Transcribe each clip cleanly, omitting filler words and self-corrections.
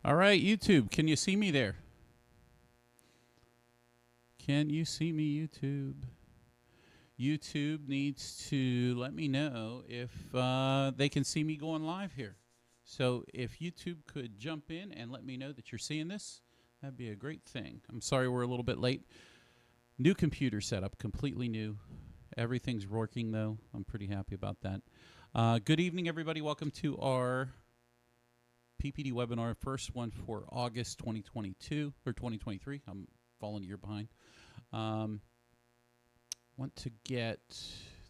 All right, YouTube, can you see me there? Can you see me, YouTube? YouTube needs to let me know if they can see me going live here. So if YouTube could jump in and let me know that you're seeing this, that'd be a great thing. I'm sorry we're a little bit late. New computer setup, completely new. Everything's working, though. I'm pretty happy about that. Good evening, everybody. Welcome to our PPD webinar, first one for August 2022 or 2023. I'm falling a year behind. Want to get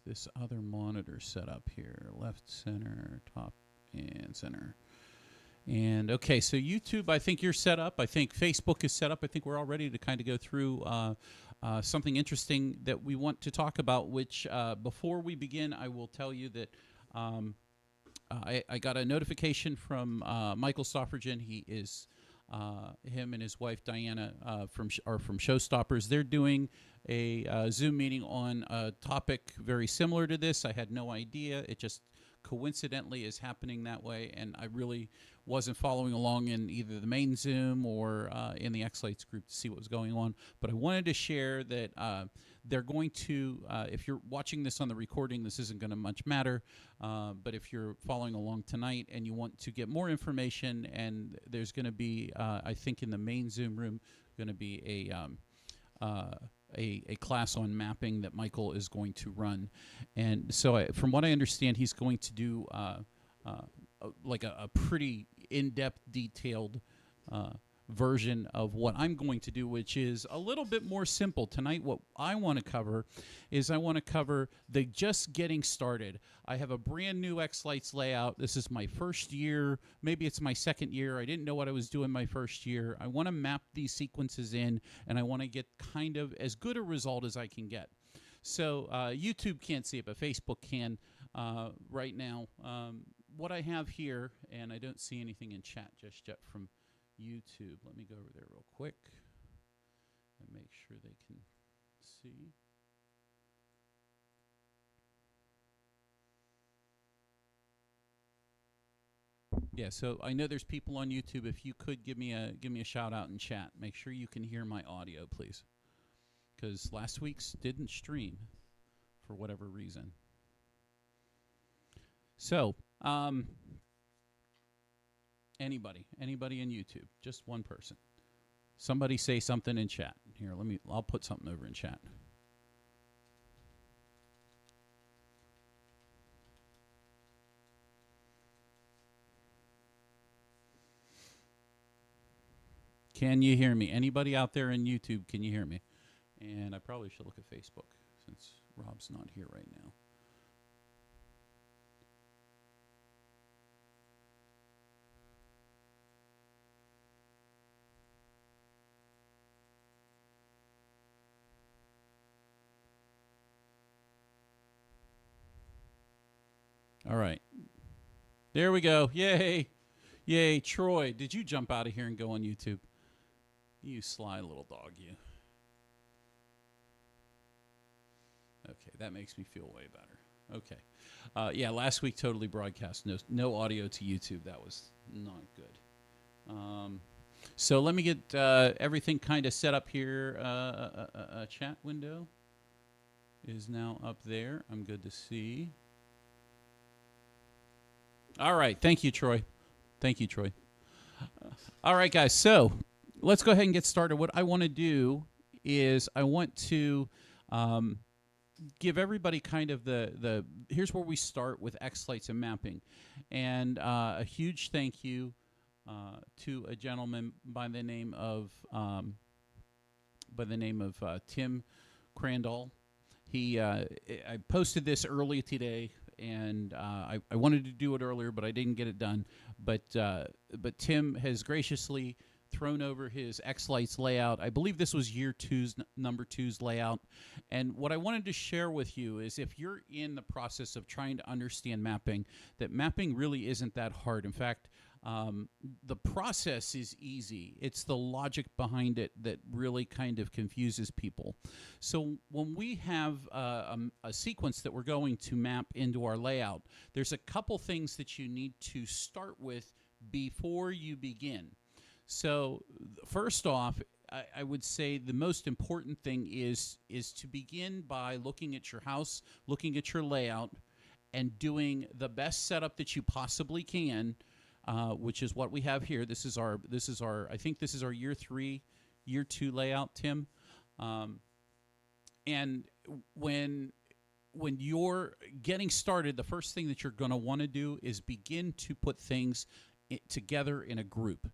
this other monitor set up here, left, center, top, and center. And okay, so YouTube, I think you're set up. I think Facebook is set up. I think we're all ready to kind of go through something interesting that we want to talk about, which before we begin, I will tell you that I got a notification from Michael Stoffergen. He is him and his wife Diana are from Showstoppers. They're doing a Zoom meeting on a topic very similar to this. I had no idea. It just coincidentally is happening that way, and I really wasn't following along in either the main Zoom or in the xLights group to see what was going on. But I wanted to share that they're going to, if you're watching this on the recording, this isn't going to much matter, but if you're following along tonight and you want to get more information, and there's going to be, I think in the main Zoom room, going to be a class on mapping that Michael is going to run. And so from what I understand, he's going to do like a pretty in-depth, detailed version of what I'm going to do, which is a little bit more simple. Tonight, what I want to cover is I want to cover the just getting started. I have a brand new xLights layout. This is my first year. Maybe it's my second year. I didn't know what I was doing my first year. I want to map these sequences in, and I want to get kind of as good a result as I can get. So YouTube can't see it, but Facebook can right now. What I have here, and I don't see anything in chat just yet from YouTube. Let me go over there real quick and make sure they can see. Yeah, so I know there's people on YouTube. If you could give me a shout out in chat, make sure you can hear my audio, please, because last week's didn't stream for whatever reason. So, anybody in YouTube, just one person. Somebody say something in chat. Here, I'll put something over in chat. Can you hear me? Anybody out there in YouTube, can you hear me? And I probably should look at Facebook since Rob's not here right now. All right. There we go. Yay. Yay. Troy, did you jump out of here and go on YouTube? You sly little dog, you. Okay, that makes me feel way better. Okay. Yeah, last week totally broadcast. No audio to YouTube. That was not good. So let me get everything kind of set up here. A chat window is now up there. I'm good to see. All right. Thank you, Troy. Thank you, Troy. All right, guys. So let's go ahead and get started. What I want to do is I want to give everybody kind of here's where we start with xLights and mapping. And a huge thank you to a gentleman by the name of Tim Crandall. I posted this early today, and I wanted to do it earlier, but I didn't get it done. But Tim has graciously thrown over his xLights layout. I believe this was number two's layout. And what I wanted to share with you is if you're in the process of trying to understand mapping, that mapping really isn't that hard. In fact, the process is easy. It's the logic behind it that really kind of confuses people. So when we have a sequence that we're going to map into our layout, there's a couple things that you need to start with before you begin. So first off, I would say the most important thing is to begin by looking at your house, looking at your layout, and doing the best setup that you possibly can, which is what we have here. This is our I think this is our year 3, year 2 layout, Tim. And when you're getting started, the first thing that you're going to want to do is begin to put things together in a group.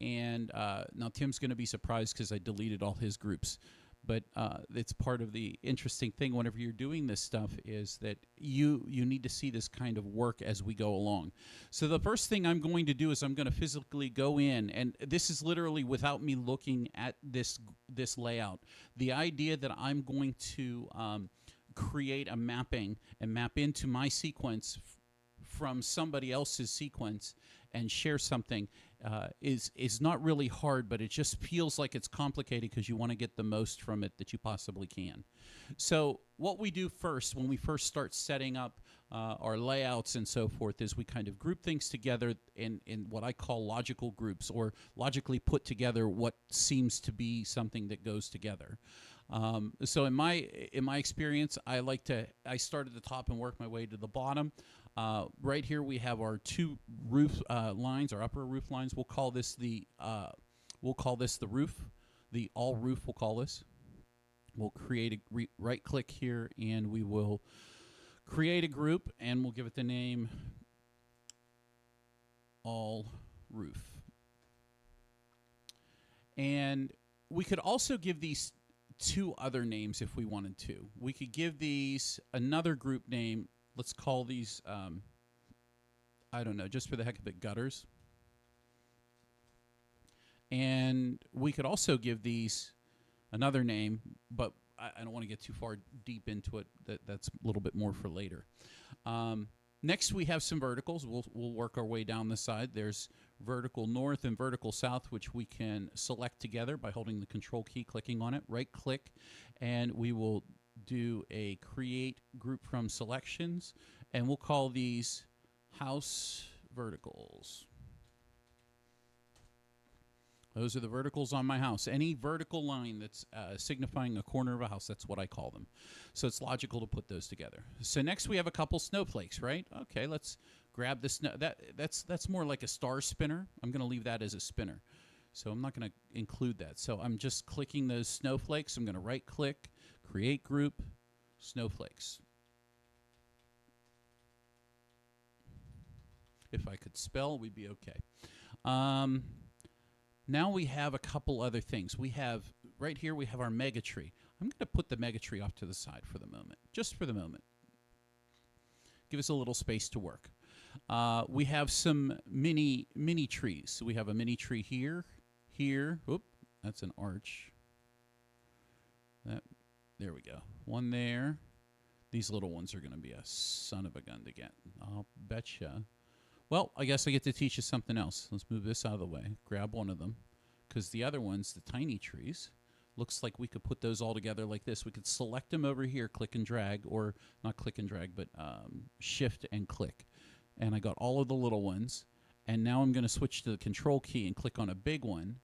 And now Tim's going to be surprised because I deleted all his groups. But it's part of the interesting thing whenever you're doing this stuff is that you need to see this kind of work as we go along. So the first thing I'm going to do is I'm going to physically go in, and this is literally without me looking at this layout. The idea that I'm going to create a mapping and map into my sequence from somebody else's sequence and share something is not really hard, but it just feels like it's complicated because you want to get the most from it that you possibly can. So what we do first when we first start setting up our layouts and so forth is we kind of group things together in what I call logical groups, or logically put together what seems to be something that goes together. So in my experience, I start at the top and work my way to the bottom. Right here we have our 2 roof lines, our upper roof lines. We'll call this the roof, the all roof. We'll call this. We'll create a right click here, and we will create a group, and we'll give it the name all roof. And we could also give these 2 other names if we wanted to. We could give these another group name. Let's call these, I don't know, just for the heck of it, gutters. And we could also give these another name, but I don't want to get too far deep into it. That's a little bit more for later. Next, we have some verticals. We'll work our way down the side. There's vertical north and vertical south, which we can select together by holding the control key, clicking on it, right click, and we will do a create group from selections, and we'll call these house verticals. Those are the verticals on my house. Any vertical line that's signifying a corner of a house, that's what I call them. So it's logical to put those together. So next we have a couple snowflakes, right? Okay, let's grab the snow. That's more like a star spinner. I'm going to leave that as a spinner. So I'm not going to include that. So I'm just clicking those snowflakes. I'm going to right click, create group, snowflakes. If I could spell, we'd be okay. Now we have a couple other things. We have, right here, we have our mega tree. I'm going to put the mega tree off to the side for the moment, just for the moment. Give us a little space to work. We have some mini trees. So we have a mini tree here, here. Oop, that's an arch. There we go. One there. These little ones are going to be a son of a gun to get. I'll betcha. Well, I guess I get to teach you something else. Let's move this out of the way. Grab one of them. Because the other ones, the tiny trees, looks like we could put those all together like this. We could select them over here, click and drag, or not click and drag, but shift and click. And I got all of the little ones. And now I'm going to switch to the control key and click on a big one.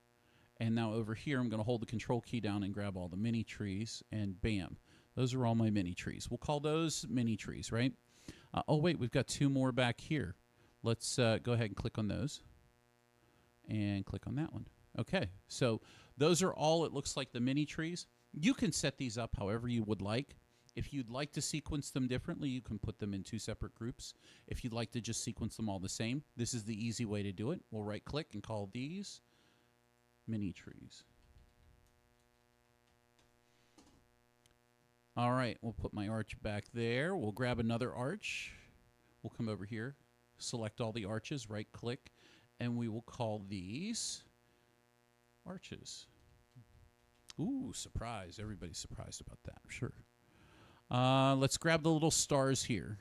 And now over here, I'm going to hold the control key down and grab all the mini trees, and bam. Those are all my mini trees. We'll call those mini trees, right? Oh, wait, we've got 2 more back here. Let's go ahead and click on those and click on that one. Okay, so those are all, it looks like, the mini trees. You can set these up however you would like. If you'd like to sequence them differently, you can put them in 2 separate groups. If you'd like to just sequence them all the same, this is the easy way to do it. We'll right click and call these mini trees. All right, we'll put my arch back there. We'll grab another arch. We'll come over here. Select all the arches, right click, and we will call these arches. Ooh, surprise. Everybody's surprised about that, sure. Let's grab the little stars here.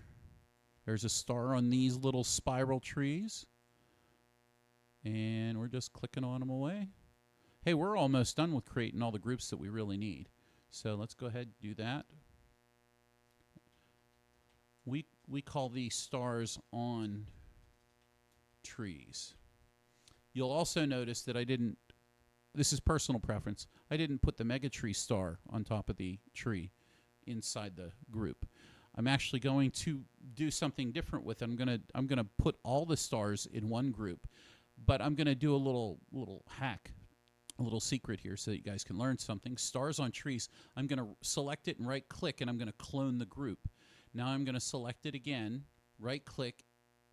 There's a star on these little spiral trees. And we're just clicking on them away. Hey, we're almost done with creating all the groups that we really need. So let's go ahead and do that. We call these stars on trees. You'll also notice that I didn't, this is personal preference, I didn't put the mega tree star on top of the tree inside the group. I'm actually going to do something different with it. I'm gonna put all the stars in one group, but I'm gonna do a little hack, a little secret here so that you guys can learn something. Stars on trees, I'm gonna select it and right click, and I'm gonna clone the group. Now I'm gonna select it again, right click,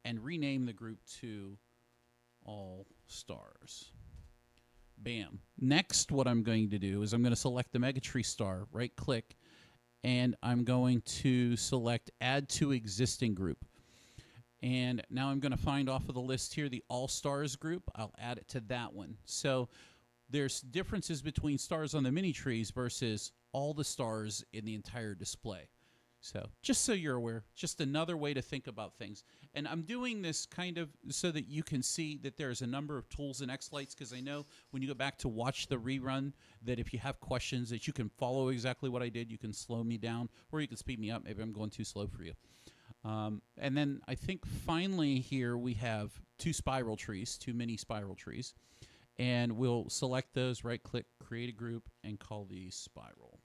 and rename the group to all stars. Bam. Next, what I'm going to do is I'm going to select the Megatree star, right click, and I'm going to select add to existing group. And now I'm going to find off of the list here the all stars group. I'll add it to that one. So there's differences between stars on the mini trees versus all the stars in the entire display. So just so you're aware, just another way to think about things. And I'm doing this kind of so that you can see that there's a number of tools in xLights, because I know when you go back to watch the rerun that if you have questions that you can follow exactly what I did, you can slow me down or you can speed me up. Maybe I'm going too slow for you. And then I think finally here we have two spiral trees, two mini spiral trees. And we'll select those, right click, create a group, and call these spiral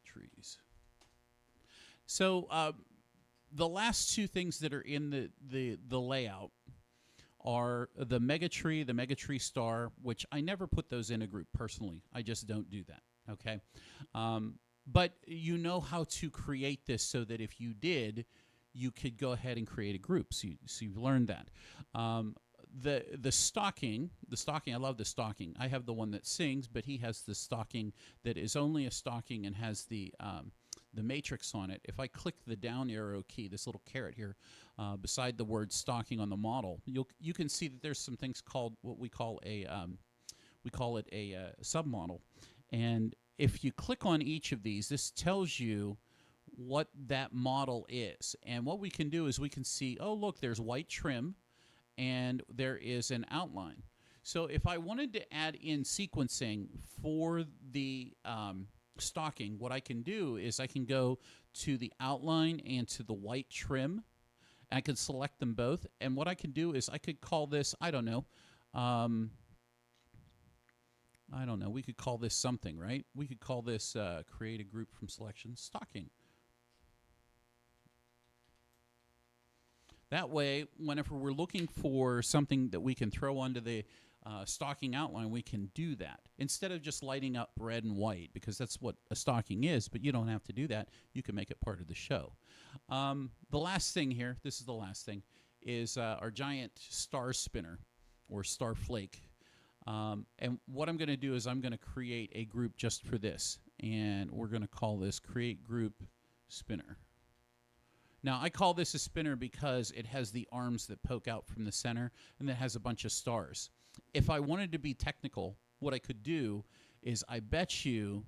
trees. So the last two things that are in the layout are the mega tree star, which I never put those in a group personally. I just don't do that. Okay, but you know how to create this so that if you did, you could go ahead and create a group. So you've learned that. The stocking, I love the stocking. I have the one that sings, but he has the stocking that is only a stocking and has the matrix on it. If I click the down arrow key, this little caret here, beside the word stocking on the model, you can see that there's some things called what we call a submodel. And if you click on each of these, this tells you what that model is. And what we can do is we can see, oh look, there's white trim, and there is an outline. So if I wanted to add in sequencing for the stocking, what I can do is I can go to the outline and to the white trim. And I can select them both. And what I can do is I could call this, I don't know, we could call this something, right? We could call this create a group from selection stocking. That way, whenever we're looking for something that we can throw onto the stocking outline, we can do that. Instead of just lighting up red and white, because that's what a stocking is, but you don't have to do that. You can make it part of the show. The last thing here, this is the last thing, is our giant star spinner, or star flake. And what I'm going to do is I'm going to create a group just for this. And we're going to call this create group spinner. Now, I call this a spinner because it has the arms that poke out from the center, and it has a bunch of stars. If I wanted to be technical, what I could do is I bet you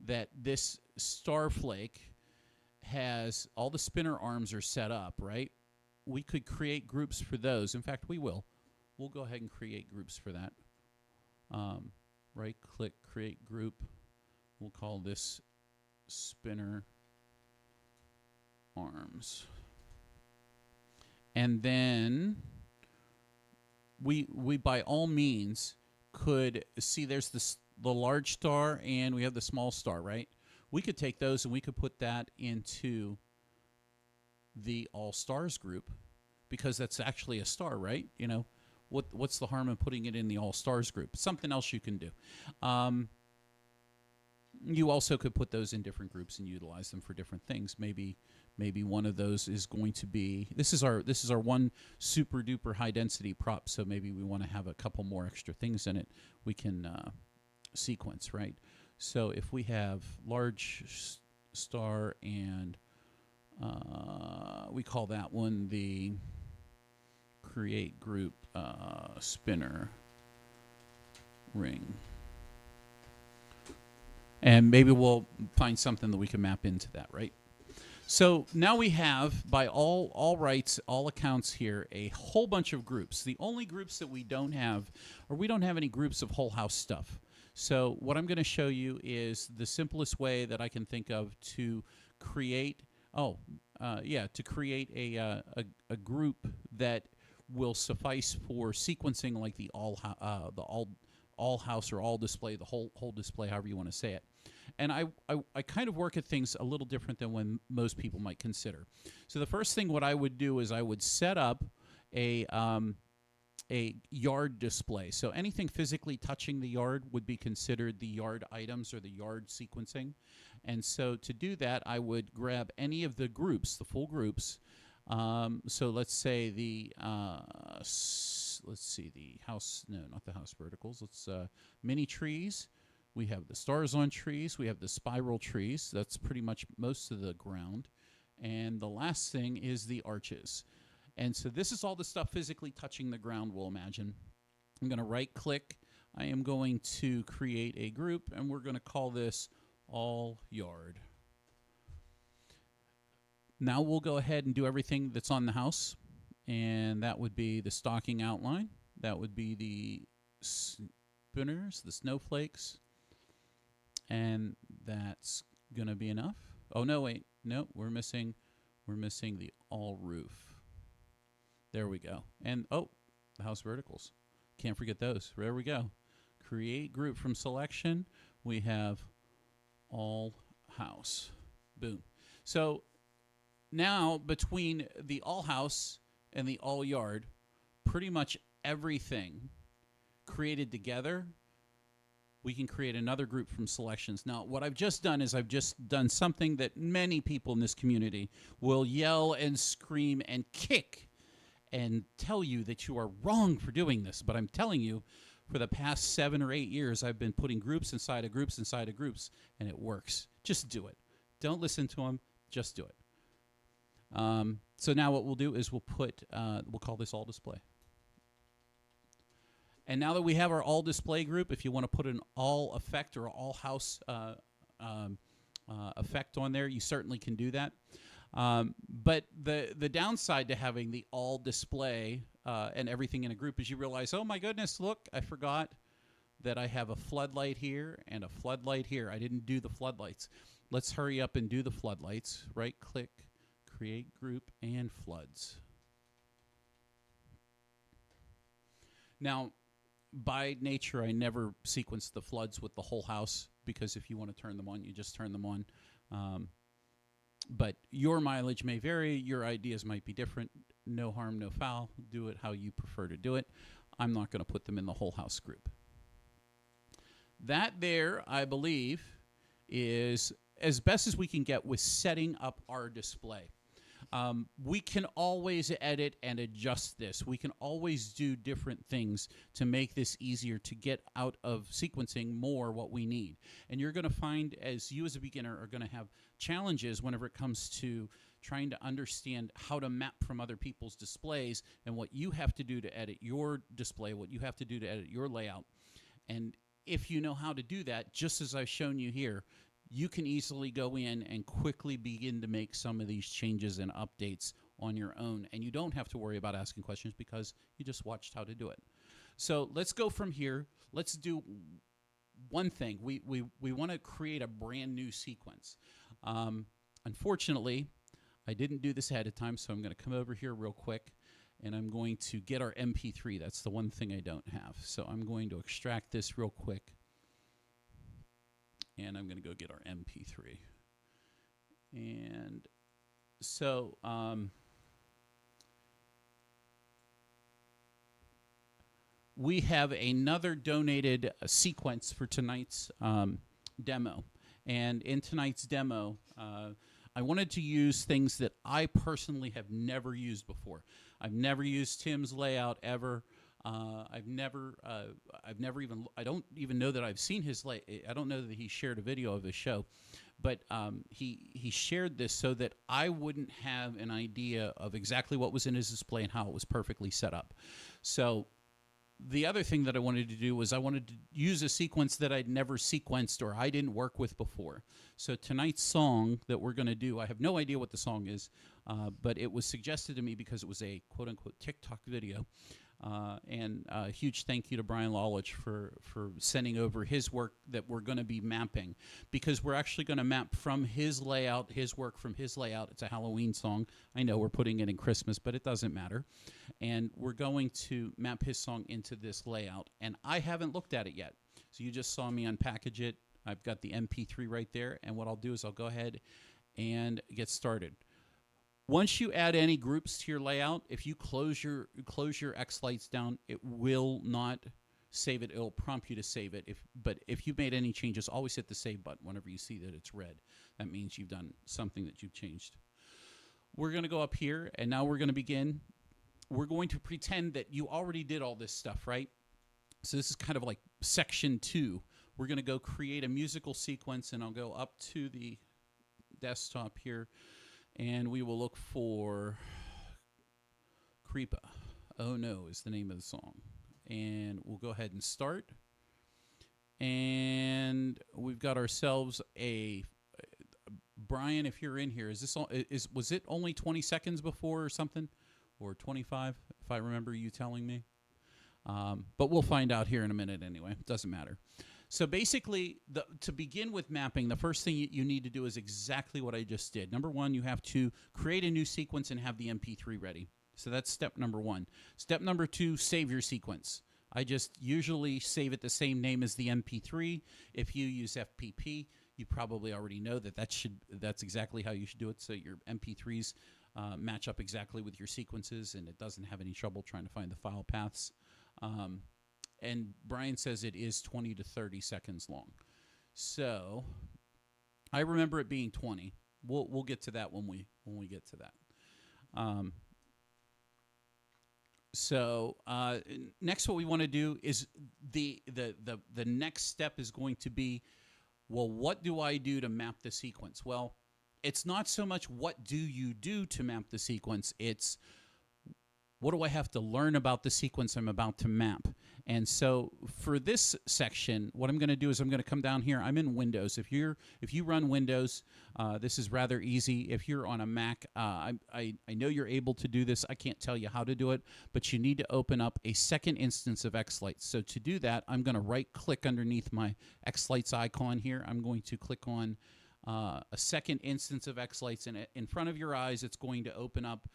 that this star flake has all the spinner arms are set up, right? We could create groups for those. In fact, we will. We'll go ahead and create groups for that. Right-click, create group. We'll call this spinner arms. And then we by all means could see there's the large star and we have the small star, right? We could take those and we could put that into the all stars group, because that's actually a star, right? You know, what's the harm in putting it in the all stars group? Something else you can do. You also could put those in different groups and utilize them for different things. Maybe one of those is going to be, this is our one super duper high density prop, so maybe we want to have a couple more extra things in it we can sequence, right? So if we have large star and we call that one the create group spinner ring. And maybe we'll find something that we can map into that, right? So now we have, by all rights, all accounts here, a whole bunch of groups. The only groups that we don't have, or we don't have any groups of whole house stuff. So what I'm going to show you is the simplest way that I can think of to create, to create a group that will suffice for sequencing, like the all house or all display, the whole display, however you want to say it. And I kind of work at things a little different than when most people might consider. So the first thing what I would do is I would set up a yard display. So anything physically touching the yard would be considered the yard items or the yard sequencing. And so to do that, I would grab any of the groups, the full groups. So let's say the let's see, the house, no, not the house verticals. Let's mini trees. We have the stars on trees. We have the spiral trees. That's pretty much most of the ground. And the last thing is the arches. And so this is all the stuff physically touching the ground, we'll imagine. I'm going to right click. I am going to create a group, and we're going to call this all yard. Now we'll go ahead and do everything that's on the house. And that would be the stocking outline. That would be the spinners, the snowflakes. And that's going to be enough. Oh, no, wait. No, we're missing the all roof. There we go. And, oh, the house verticals. Can't forget those. There we go. Create group from selection. We have all house. Boom. So now between the all house and the all yard, pretty much everything created together, we can create another group from selections. Now, what I've just done is I've just done something that many people in this community will yell and scream and kick and tell you that you are wrong for doing this. But I'm telling you, for the past 7 or 8 years, I've been putting groups inside of groups inside of groups, and it works. Just do it. Don't listen to them. Just do it. So now what we'll do is we'll call this all display. And now that we have our all display group, if you want to put an all effect or all house effect on there, you certainly can do that. But the downside to having the all display and everything in a group is you realize, oh my goodness, look, I forgot that I have a floodlight here and a floodlight here. I didn't do the floodlights. Let's hurry up and do the floodlights. Right click, create group, and floods. Now, by nature, I never sequence the floods with the whole house, because if you want to turn them on, you just turn them on. But your mileage may vary. Your ideas might be different. No harm, no foul. Do it how you prefer to do it. I'm not going to put them in the whole house group. That there, I believe, is as best as we can get with setting up our display. We can always edit and adjust this. We can always do different things to make this easier to get out of sequencing more what we need. And you're going to find, as you as a beginner are going to have challenges whenever it comes to trying to understand how to map from other people's displays and what you have to do to edit your display, what you have to do to edit your layout. And if you know how to do that, just as I've shown you here, you can easily go in and quickly begin to make some of these changes and updates on your own. And you don't have to worry about asking questions because you just watched how to do it. So let's go from here. Let's do one thing. We want to create a brand new sequence. Unfortunately, I didn't do this ahead of time, so I'm going to come over here real quick, and I'm going to get our MP3. That's the one thing I don't have. So I'm going to extract this real quick, and I'm going to go get our MP3. And so we have another donated sequence for tonight's demo. And in tonight's demo, I wanted to use things that I personally have never used before. I've never used Tim's layout ever. I don't even know that I've seen his I don't know that he shared a video of his show, but he shared this so that I wouldn't have an idea of exactly what was in his display and how it was perfectly set up. So the other thing that I wanted to do was I wanted to use a sequence that I'd never sequenced or I didn't work with before. So tonight's song that we're going to do, I have no idea what the song is, but it was suggested to me because it was a quote-unquote TikTok video. And a huge thank you to Brian Lawlich for sending over his work that we're going to be mapping, because we're actually going to map from his layout, his work from his layout. It's a Halloween song. I know we're putting it in Christmas, but it doesn't matter. And we're going to map his song into this layout. And I haven't looked at it yet. So you just saw me unpackage it. I've got the MP3 right there. And what I'll do is I'll go ahead and get started. Once you add any groups to your layout, if you close your xLights down, it will not save it. It'll prompt you to save it. But if you've made any changes, always hit the save button whenever you see that it's red. That means you've done something that you've changed. We're going to go up here, and now we're going to begin. We're going to pretend that you already did all this stuff, right? So this is kind of like section 2. We're going to go create a musical sequence, and I'll go up to the desktop here. And we will look for Creepa. Oh No is the name of the song. And we'll go ahead and start. And we've got ourselves a Brian, if you're in here, was it only 20 seconds before or something? Or 25, if I remember you telling me? But we'll find out here in a minute anyway. It doesn't matter. So basically, to begin with mapping, the first thing you need to do is exactly what I just did. Number 1, you have to create a new sequence and have the MP3 ready. So that's step number 1. Step number 2, save your sequence. I just usually save it the same name as the MP3. If you use FPP, you probably already know that's exactly how you should do it, so your MP3s match up exactly with your sequences, and it doesn't have any trouble trying to find the file paths. And Brian says it is 20 to 30 seconds long. So I remember it being 20. We'll get to that when we get to that. So next, what we want to do is the next step is going to be, well, what do I do to map the sequence? Well, it's not so much what do you do to map the sequence. It's what do I have to learn about the sequence I'm about to map? And so for this section, what I'm going to do is I'm going to come down here. I'm in Windows. If you run Windows, this is rather easy. If you're on a Mac, I know you're able to do this. I can't tell you how to do it, but you need to open up a second instance of xLights. So to do that, I'm going to right-click underneath my xLights icon here. I'm going to click on a second instance of xLights, and in front of your eyes, it's going to open up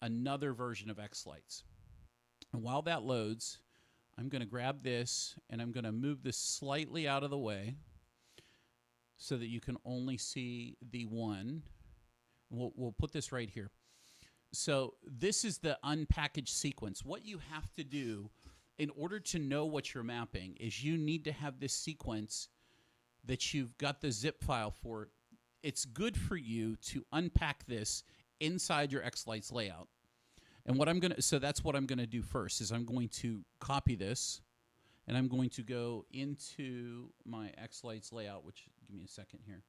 another version of xLights. And while that loads, I'm going to grab this, and I'm going to move this slightly out of the way so that you can only see the one. We'll put this right here. So this is the unpackaged sequence. What you have to do in order to know what you're mapping is you need to have this sequence that you've got the zip file for. It's good for you to unpack this inside your xLights layout. And so that's what I'm gonna do first, is I'm going to copy this, and I'm going to go into my xLights layout, which, give me a second here,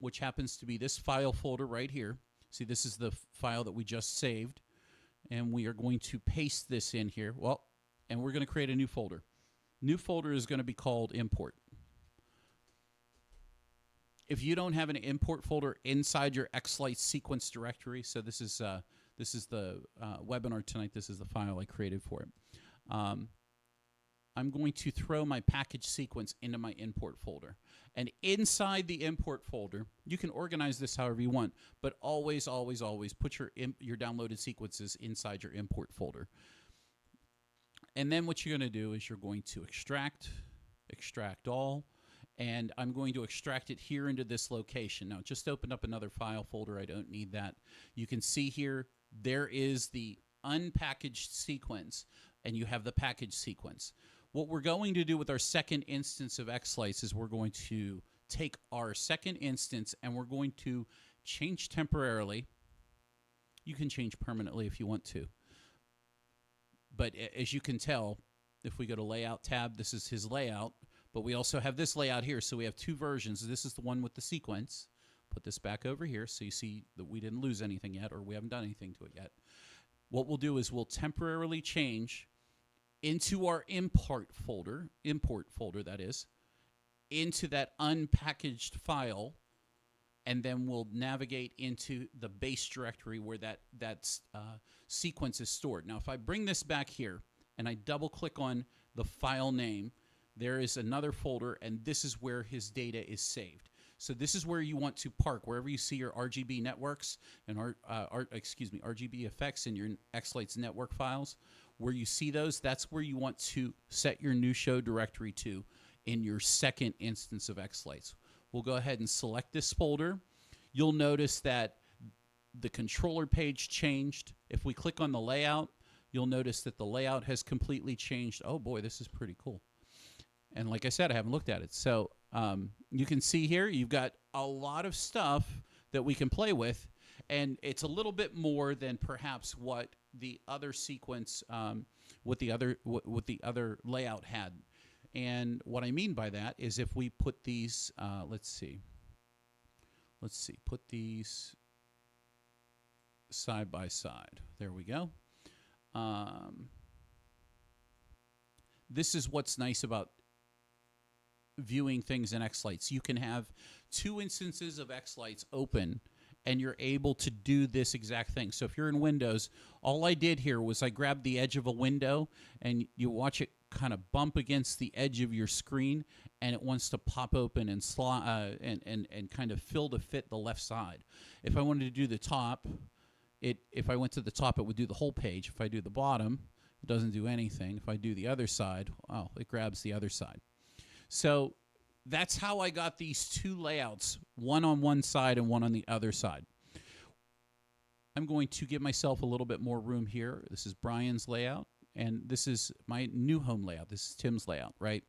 which happens to be this file folder right here. See, this is the file that we just saved, and we are going to paste this in here. Well, and we're gonna create a new folder. New folder is gonna be called import. If you don't have an import folder inside your xLights sequence directory, so this is the webinar tonight. This is the file I created for it. I'm going to throw my package sequence into my import folder. And inside the import folder, you can organize this however you want, but always, always, always put your downloaded sequences inside your import folder. And then what you're going to do is you're going to extract all, and I'm going to extract it here into this location. Now, just open up another file folder. I don't need that. You can see here, there is the unpackaged sequence, and you have the package sequence. What we're going to do with our second instance of xLights is we're going to take our second instance, and we're going to change temporarily. You can change permanently if you want to. But as you can tell, if we go to Layout tab, this is his layout. But we also have this layout here, so we have two versions. This is the one with the sequence. Put this back over here so you see that we didn't lose anything yet, or we haven't done anything to it yet. What we'll do is we'll temporarily change into our import folder that is, into that unpackaged file, and then we'll navigate into the base directory where that sequence is stored. Now, if I bring this back here and I double click on the file name, there is another folder, and this is where his data is saved. So this is where you want to park, wherever you see your RGB networks and RGB effects in your xLights network files. Where you see those, that's where you want to set your new show directory to in your second instance of xLights. We'll go ahead and select this folder. You'll notice that the controller page changed. If we click on the layout, you'll notice that the layout has completely changed. Oh boy, this is pretty cool. And like I said, I haven't looked at it. So you can see here, you've got a lot of stuff that we can play with, and it's a little bit more than perhaps what the other sequence, what the other layout had. And what I mean by that is if we put these, let's see, put these side by side. There we go. This is what's nice about viewing things in xLights. You can have two instances of xLights open, and you're able to do this exact thing. So if you're in Windows, all I did here was I grabbed the edge of a window, and you watch it kind of bump against the edge of your screen, and it wants to pop open and and kind of fill to fit the left side. If I wanted to do the top, if I went to the top, it would do the whole page. If I do the bottom, it doesn't do anything. If I do the other side, oh, it grabs the other side. So that's how I got these two layouts, one on one side and one on the other side. I'm going to give myself a little bit more room here. This is Brian's layout, and this is my new home layout. This is Tim's layout, right?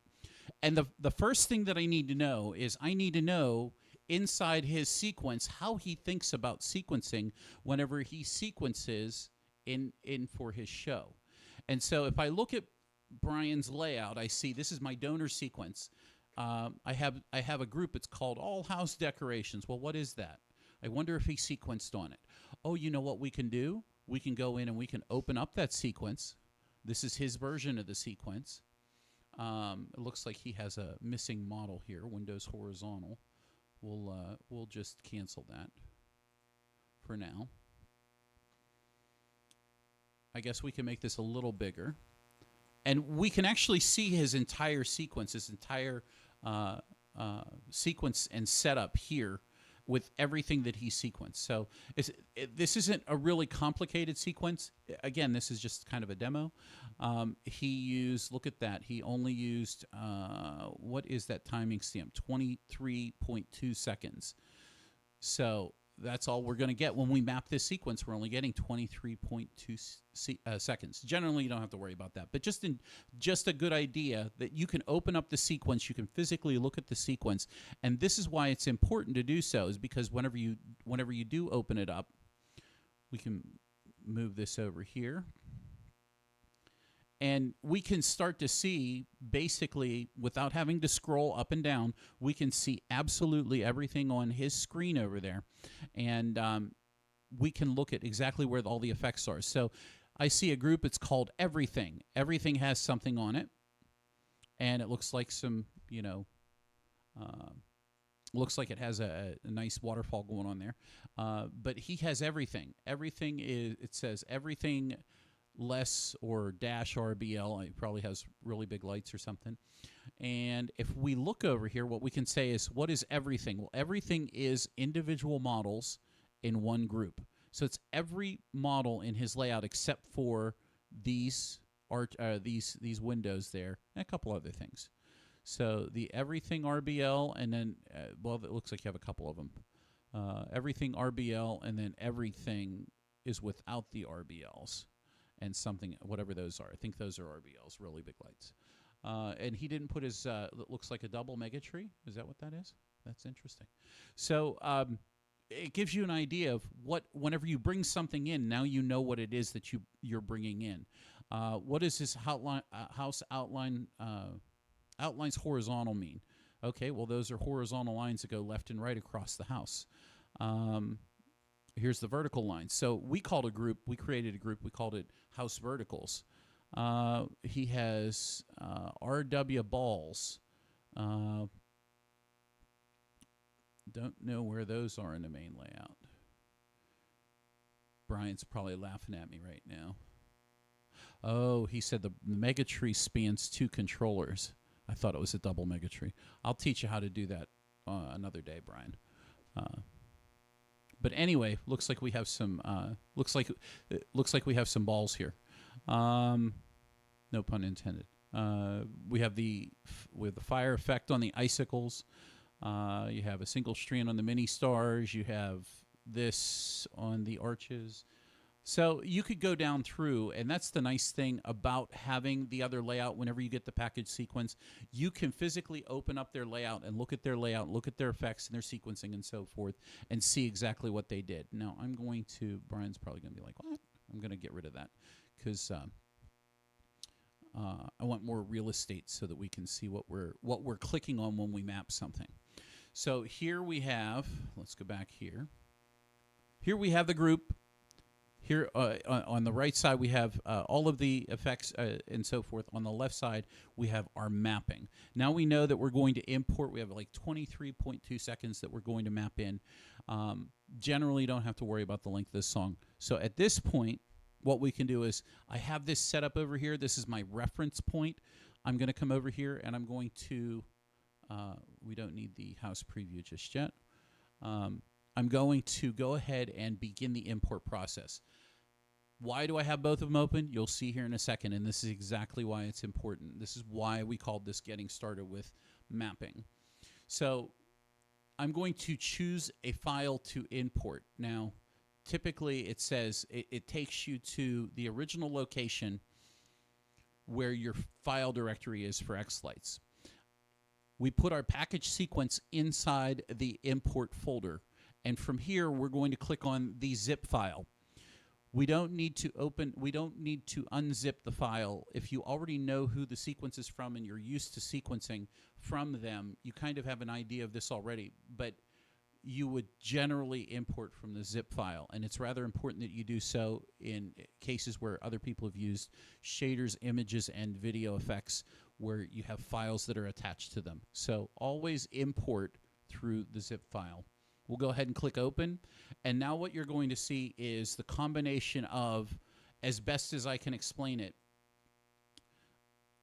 And the first thing that I need to know is I need to know inside his sequence how he thinks about sequencing whenever he sequences in for his show. And so if I look at Brian's layout, I see this is my donor sequence. I have a group. It's called All House Decorations. Well, what is that? I wonder if he sequenced on it. Oh, you know what we can do? We can go in and we can open up that sequence. This is his version of the sequence. It looks like he has a missing model here, Windows horizontal. We'll just cancel that for now. I guess we can make this a little bigger. And we can actually see his entire sequence, his entire sequence and setup here with everything that he sequenced. So this isn't a really complicated sequence. Again, this is just kind of a demo. He used, look at that, he only used, what is that timing stamp? 23.2 seconds. So that's all we're going to get when we map this sequence. We're only getting 23.2 seconds. Generally, you don't have to worry about that. But just a good idea that you can open up the sequence, you can physically look at the sequence, and this is why it's important to do so. Is because whenever you do open it up, we can move this over here. And we can start to see, basically, without having to scroll up and down, we can see absolutely everything on his screen over there. And we can look at exactly where all the effects are. So I see a group, it's called Everything. Everything has something on it. And it looks like some, looks like it has a nice waterfall going on there. But he has everything. Everything is, it says everything less or dash RBL. It probably has really big lights or something. And if we look over here, what we can say is, what is everything? Well, everything is individual models in one group. So it's every model in his layout except for these windows there and a couple other things. So the everything RBL, and then well, it looks like you have a couple of them. Everything RBL, and then everything is without the RBLs. And something, whatever those are. I think those are RBLs, really big lights. And he didn't put his, it looks like a double mega tree. Is that what that is? That's interesting. So it gives you an idea of what, whenever you bring something in, now you know what it is that you're bringing in. What does this house outlines horizontal mean? Okay, well, those are horizontal lines that go left and right across the house. Here's the vertical line. So we created a group, we called it House Verticals. He has RW balls. Don't know where those are in the main layout. Brian's probably laughing at me right now. Oh, he said the mega tree spans 2 controllers. I thought it was a double mega tree. I'll teach you how to do that another day, Brian. But anyway, looks like we have some. Looks like we have some balls here. No pun intended. We have the fire effect on the icicles. You have a single strand on the mini stars. You have this on the arches. So you could go down through, and that's the nice thing about having the other layout. Whenever you get the package sequence, you can physically open up their layout and look at their layout, look at their effects and their sequencing and so forth, and see exactly what they did. Now, I'm going to, Brian's probably going to be like, what? I'm going to get rid of that because I want more real estate so that we can see what we're clicking on when we map something. So here we have, let's go back here. Here we have the group. Here on the right side, we have all of the effects and so forth. On the left side, we have our mapping. Now we know that we're going to import. We have like 23.2 seconds that we're going to map in. Generally, don't have to worry about the length of this song. So at this point, what we can do is I have this set up over here. This is my reference point. I'm going to come over here, and I'm going to, we don't need the house preview just yet. I'm going to go ahead and begin the import process. Why do I have both of them open? You'll see here in a second, and this is exactly why it's important. This is why we called this getting started with mapping. So I'm going to choose a file to import. Now, typically it says it takes you to the original location where your file directory is for xLights. We put our package sequence inside the import folder. And from here, we're going to click on the zip file. We don't need to unzip the file. If you already know who the sequence is from and you're used to sequencing from them, you kind of have an idea of this already. But you would generally import from the zip file. And it's rather important that you do so in cases where other people have used shaders, images, and video effects where you have files that are attached to them. So always import through the zip file. We'll go ahead and click open. And now what you're going to see is the combination of, as best as I can explain it,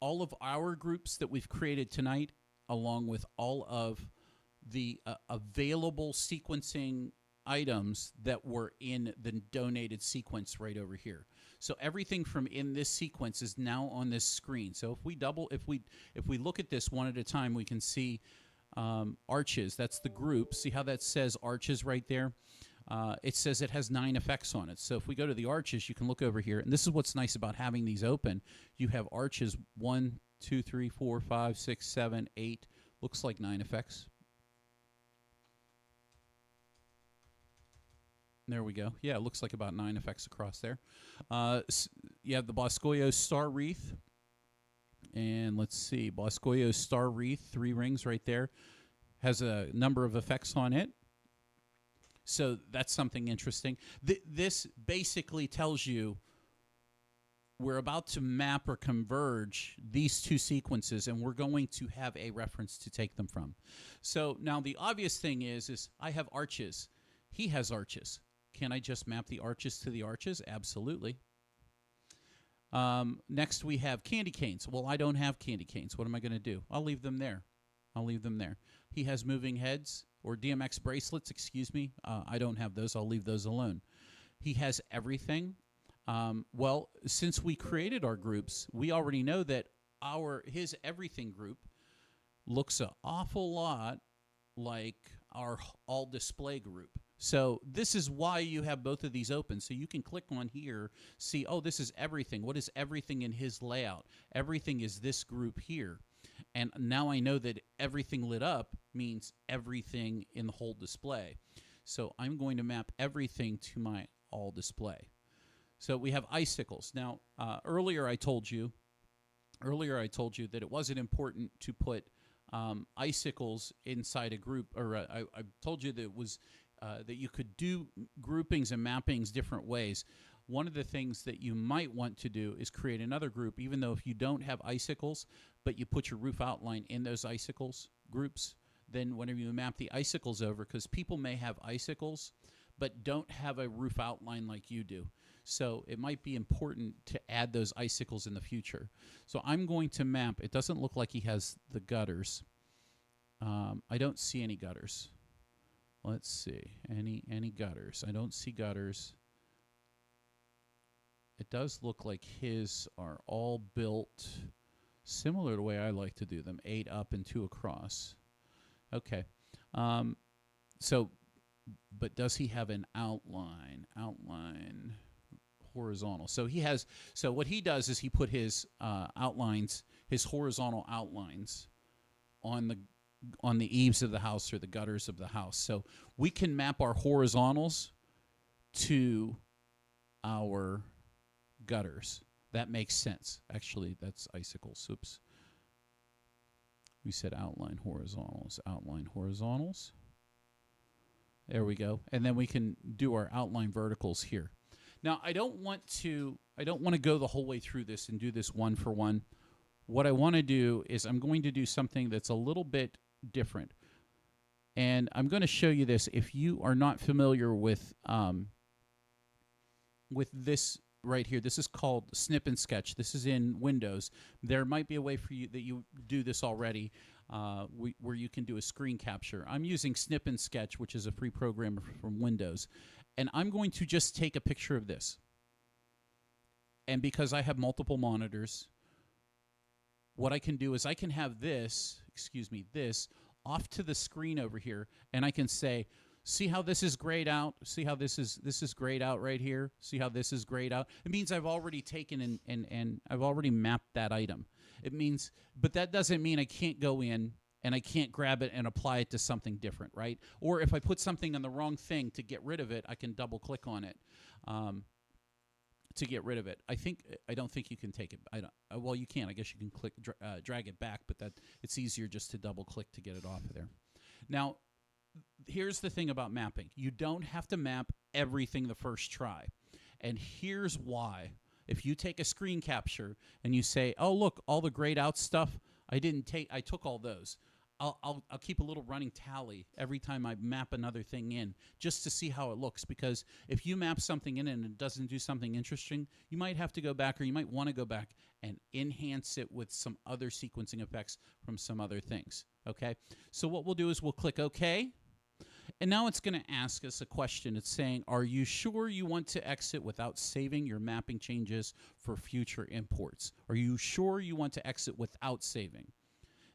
all of our groups that we've created tonight, along with all of the available sequencing items that were in the donated sequence right over here. So everything from in this sequence is now on this screen. So if we look at this one at a time, we can see arches. That's the group. See how that says arches right there? It says it has 9 effects on it. So if we go to the arches, you can look over here. And this is what's nice about having these open. You have arches 1, 2, 3, 4, 5, 6, 7, 8. Looks like 9 effects. There we go. Yeah, it looks like about 9 effects across there. You have the Boscoyo Star Wreath. And let's see, Boscoyo Star Wreath, 3 rings right there, has a number of effects on it. So that's something interesting. This basically tells you we're about to map or converge these 2 sequences, and we're going to have a reference to take them from. So now the obvious thing is I have arches. He has arches. Can I just map the arches to the arches? Absolutely. Next we have candy canes. Well, I don't have candy canes. What am I going to do? I'll leave them there. I'll leave them there. He has moving heads or DMX bracelets, excuse me. I don't have those. I'll leave those alone. He has everything. Well, since we created our groups, we already know that his everything group looks an awful lot like our all display group. So this is why you have both of these open. So you can click on here, see, oh, this is everything. What is everything in his layout? Everything is this group here. And now I know that everything lit up means everything in the whole display. So I'm going to map everything to my all display. So we have icicles. Now, earlier I told you that it wasn't important to put icicles inside a group, or I told you that it was that you could do groupings and mappings different ways. One of the things that you might want to do is create another group, even though if you don't have icicles, but you put your roof outline in those icicles groups, than whenever you map the icicles over, because people may have icicles but don't have a roof outline like you do. So it might be important to add those icicles in the future. So I'm going to map. It doesn't look like he has the gutters. I don't see any gutters. Let's see. Any gutters? I don't see gutters. It does look like his are all built similar to the way I like to do them, 8 up and 2 across. Okay. But does he have an outline? Outline horizontal. So he has. So what he does is he put his outlines, his horizontal outlines, on the eaves of the house or the gutters of the house. So we can map our horizontals to our gutters. That makes sense. Actually, that's icicles. Oops. We said outline horizontals. Outline horizontals. There we go. And then we can do our outline verticals here. Now, I don't want to go the whole way through this and do this one for one. What I want to do is I'm going to do something that's a little bit different. And I'm going to show you this. If you are not familiar with this right here, this is called Snip and Sketch. This is in Windows. There might be a way for you that you do this already, where you can do a screen capture. I'm using Snip and Sketch, which is a free program from Windows. And I'm going to just take a picture of this. And because I have multiple monitors, what I can do is I can have this, this, off to the screen over here, and I can say, see how this is grayed out? See how this is grayed out right here? See how this is grayed out? It means I've already taken and I've already mapped that item. It means, but that doesn't mean I can't go in and I can't grab it and apply it to something different, right? Or if I put something on the wrong thing to get rid of it, I can double click on it to get rid of it. I don't think you can take it. Well, you can. I guess you can click drag it back, but it's easier just to double click to get it off of there. Now, here's the thing about mapping. You don't have to map everything the first try. And here's why. If you take a screen capture and you say, oh, look, all the grayed out stuff, I took all those. I'll keep a little running tally every time I map another thing in, just to see how it looks. Because if you map something in and it doesn't do something interesting, you might have to go back, or you might want to go back and enhance it with some other sequencing effects from some other things. Okay? So what we'll do is we'll click OK. And now it's going to ask us a question. It's saying, are you sure you want to exit without saving your mapping changes for future imports? Are you sure you want to exit without saving?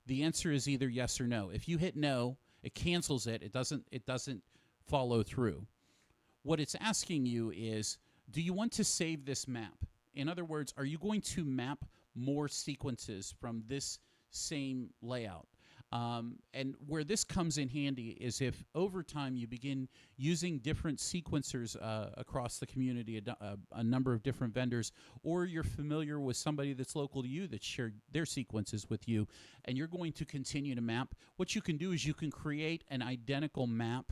The answer is either yes or no. If you hit no, it cancels it. It doesn't follow through. What it's asking you is, do you want to save this map? In other words, are you going to map more sequences from this same layout? And where this comes in handy is if over time you begin using different sequencers across the community, a number of different vendors, or you're familiar with somebody that's local to you that shared their sequences with you, and you're going to continue to map, what you can do is you can create an identical map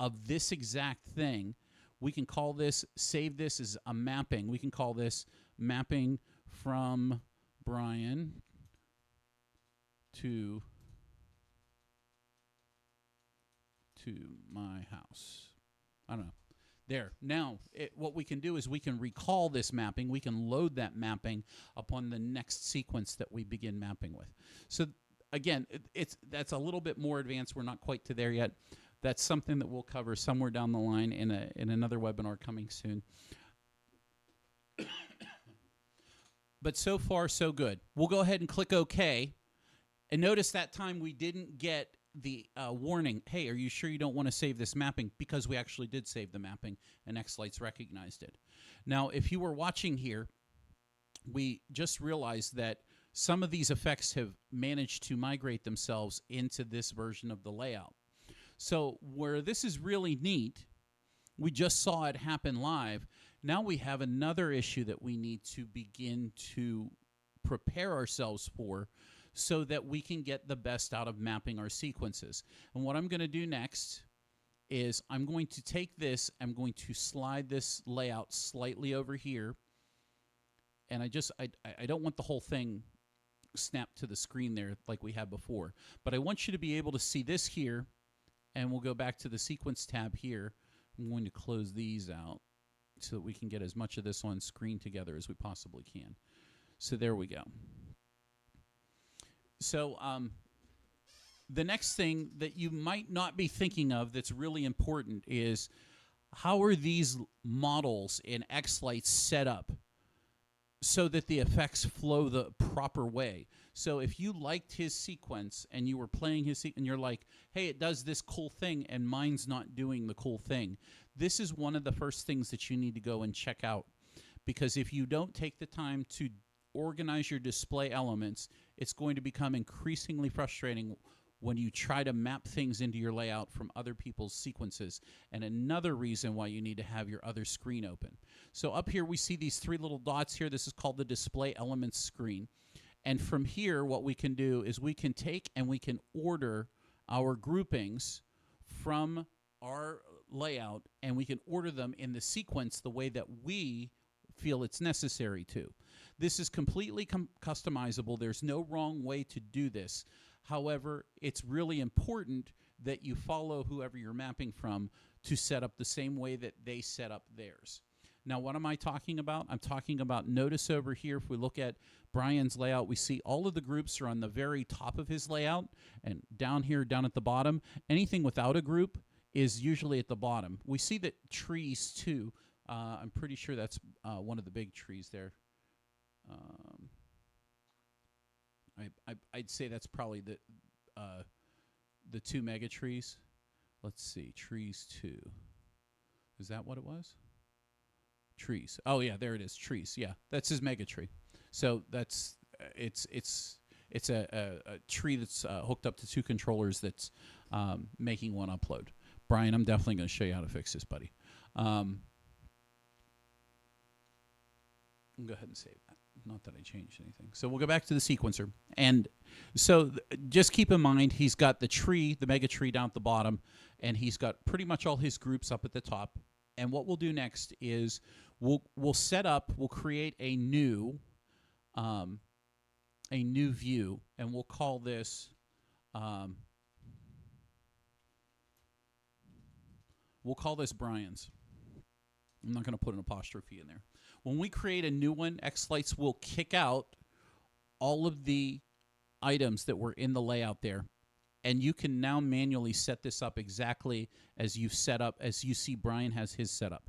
of this exact thing. We can call this, save this as a mapping. We can call this mapping from Brian to my house. I don't know. There. Now, what we can do is we can recall this mapping. We can load that mapping upon the next sequence that we begin mapping with. So, again, that's a little bit more advanced. We're not quite to there yet. That's something that we'll cover somewhere down the line in another webinar coming soon. But so far, so good. We'll go ahead and click OK. And notice that time we didn't get the warning, hey, are you sure you don't want to save this mapping? Because we actually did save the mapping, and xLights recognized it. Now, if you were watching here, we just realized that some of these effects have managed to migrate themselves into this version of the layout. So where this is really neat, we just saw it happen live. Now we have another issue that we need to begin to prepare ourselves for, so that we can get the best out of mapping our sequences. And what I'm going to do next is I'm going to take this, I'm going to slide this layout slightly over here, and I don't want the whole thing snap to the screen there like we had before. But I want you to be able to see this here, and we'll go back to the sequence tab here. I'm going to close these out so that we can get as much of this on screen together as we possibly can. So there we go. So the next thing that you might not be thinking of that's really important is, how are these models in xLights set up so that the effects flow the proper way? So if you liked his sequence and you were playing his and you're like, hey, it does this cool thing and mine's not doing the cool thing, this is one of the first things that you need to go and check out. Because if you don't take the time to organize your display elements, it's going to become increasingly frustrating when you try to map things into your layout from other people's sequences. And another reason why you need to have your other screen open. So up here we see these three little dots here. This is called the display elements screen. And from here what we can do is we can take and we can order our groupings from our layout, and we can order them in the sequence the way that we feel it's necessary to. This is completely customizable. There's no wrong way to do this. However, it's really important that you follow whoever you're mapping from to set up the same way that they set up theirs. Now, what am I talking about? I'm talking about, notice over here, if we look at Brian's layout, we see all of the groups are on the very top of his layout, and down here, down at the bottom, anything without a group is usually at the bottom. We see that trees, too. I'm pretty sure that's one of the big trees there. I'd say that's probably the two mega trees. Let's see, trees 2. Is that what it was? Trees. Oh yeah, there it is. Trees. Yeah, that's his mega tree. So that's it's a tree that's hooked up to 2 controllers that's making one upload. Brian, I'm definitely going to show you how to fix this, buddy. I'll go ahead and save that. Not that I changed anything. So we'll go back to the sequencer. And so just keep in mind, he's got the tree, the mega tree down at the bottom, and he's got pretty much all his groups up at the top. And what we'll do next is we'll set up, we'll create a new view, and we'll call this Brian's. I'm not going to put an apostrophe in there. When we create a new one, xLights will kick out all of the items that were in the layout there. And you can now manually set this up exactly as you've set up, as you see Brian has his set up.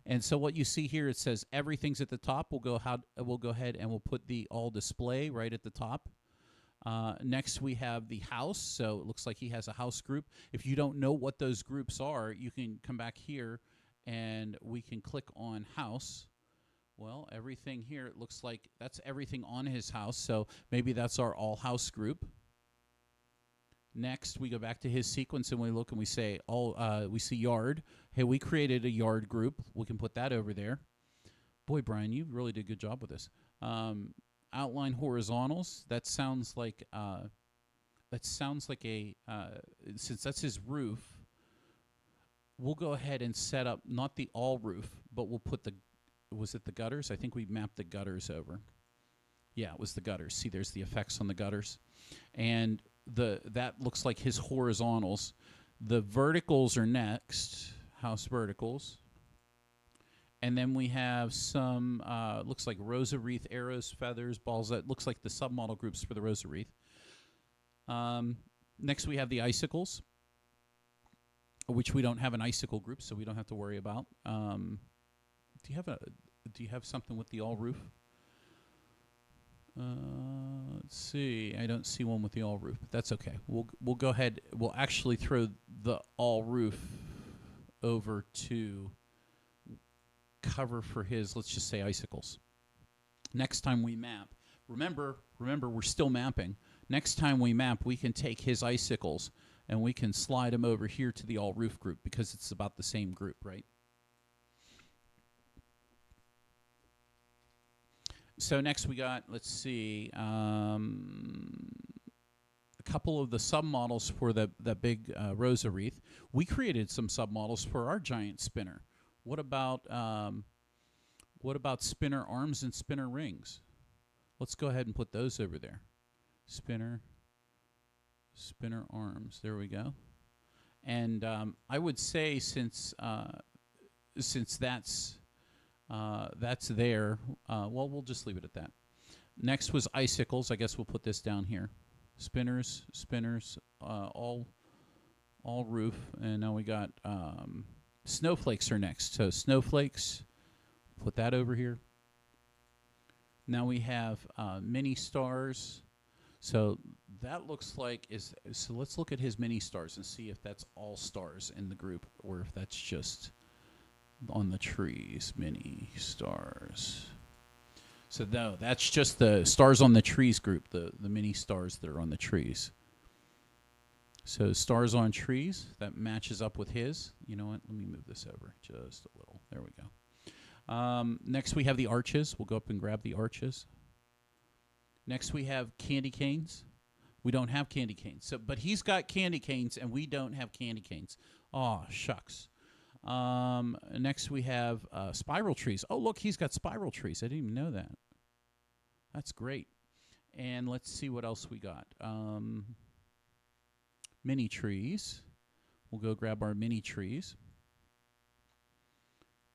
And so what you see here, it says everything's at the top. We'll go ahead and we'll put the all display right at the top. Next, we have the house. So it looks like he has a house group. If you don't know what those groups are, you can come back here and we can click on house. Well, everything here, it looks like that's everything on his house. So maybe that's our all house group. Next, we go back to his sequence and we look and we say, we see yard. Hey, we created a yard group. We can put that over there. Boy, Brian, you really did a good job with this. Outline horizontals. That sounds like a since that's his roof. We'll go ahead and set up not the all roof, but we'll put the, was it the gutters? I think we mapped the gutters over. Yeah, it was the gutters. See, there's the effects on the gutters. And that looks like his horizontals. The verticals are next, house verticals. And then we have some, looks like rosa wreath, arrows, feathers, balls. That looks like the submodel groups for the rosa wreath. Next we have the icicles, which we don't have an icicle group, so we don't have to worry about. Do you have something with the all roof? Let's see. I don't see one with the all roof, but that's okay. We'll go ahead. We'll actually throw the all roof over to cover for his, let's just say, icicles. Next time we map, remember we're still mapping. Next time we map, we can take his icicles and we can slide them over here to the all roof group because it's about the same group, right? So next we got, let's see, a couple of the submodels for the big rosa wreath. We created some submodels for our giant spinner. What about spinner arms and spinner rings? Let's go ahead and put those over there. spinner, spinner arms. There we go. And I would say since that's there, well, we'll just leave it at that. Next was icicles. I guess we'll put this down here. Spinners, spinners, all roof. And now we got snowflakes are next. So snowflakes, put that over here. Now we have mini stars. So that looks like so let's look at his mini stars and see if that's all stars in the group or if that's just on the trees, mini stars. So no, that's just the stars on the trees group, the mini stars that are on the trees. So stars on trees, that matches up with his. You know what? Let me move this over just a little. There we go. Next we have the arches. We'll go up and grab the arches. Next we have candy canes. We don't have candy canes. So, but he's got candy canes and we don't have candy canes. Oh, shucks. Next we have spiral trees. Oh, look, he's got spiral trees. I didn't even know that. That's great. And let's see what else we got. Mini trees. We'll go grab our mini trees.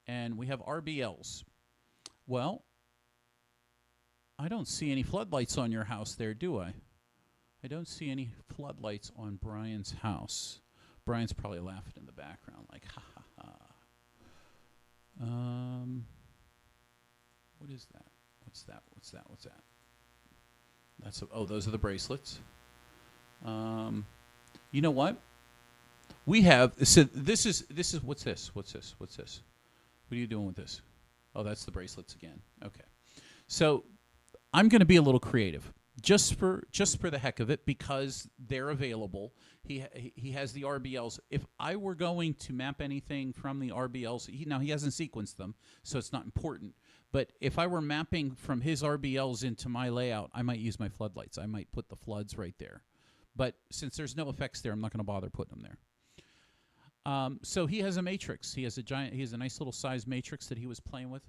And we have RBLs. Well, I don't see any floodlights on your house there, do I? I don't see any floodlights on Brian's house. Brian's probably laughing in the background like, ha, ha, ha. What is that? What's that? What's that? What's that? That's oh, those are the bracelets. You know what? We have, so this is what's this? What's this? What's this? What are you doing with this? Oh, that's the bracelets again. Okay. So I'm going to be a little creative, just for the heck of it, because they're available. He has the RBLs. If I were going to map anything from the RBLs, now he hasn't sequenced them, so it's not important. But if I were mapping from his RBLs into my layout, I might use my floodlights. I might put the floods right there. But since there's no effects there, I'm not going to bother putting them there. So he has a matrix. He has a nice little size matrix that he was playing with.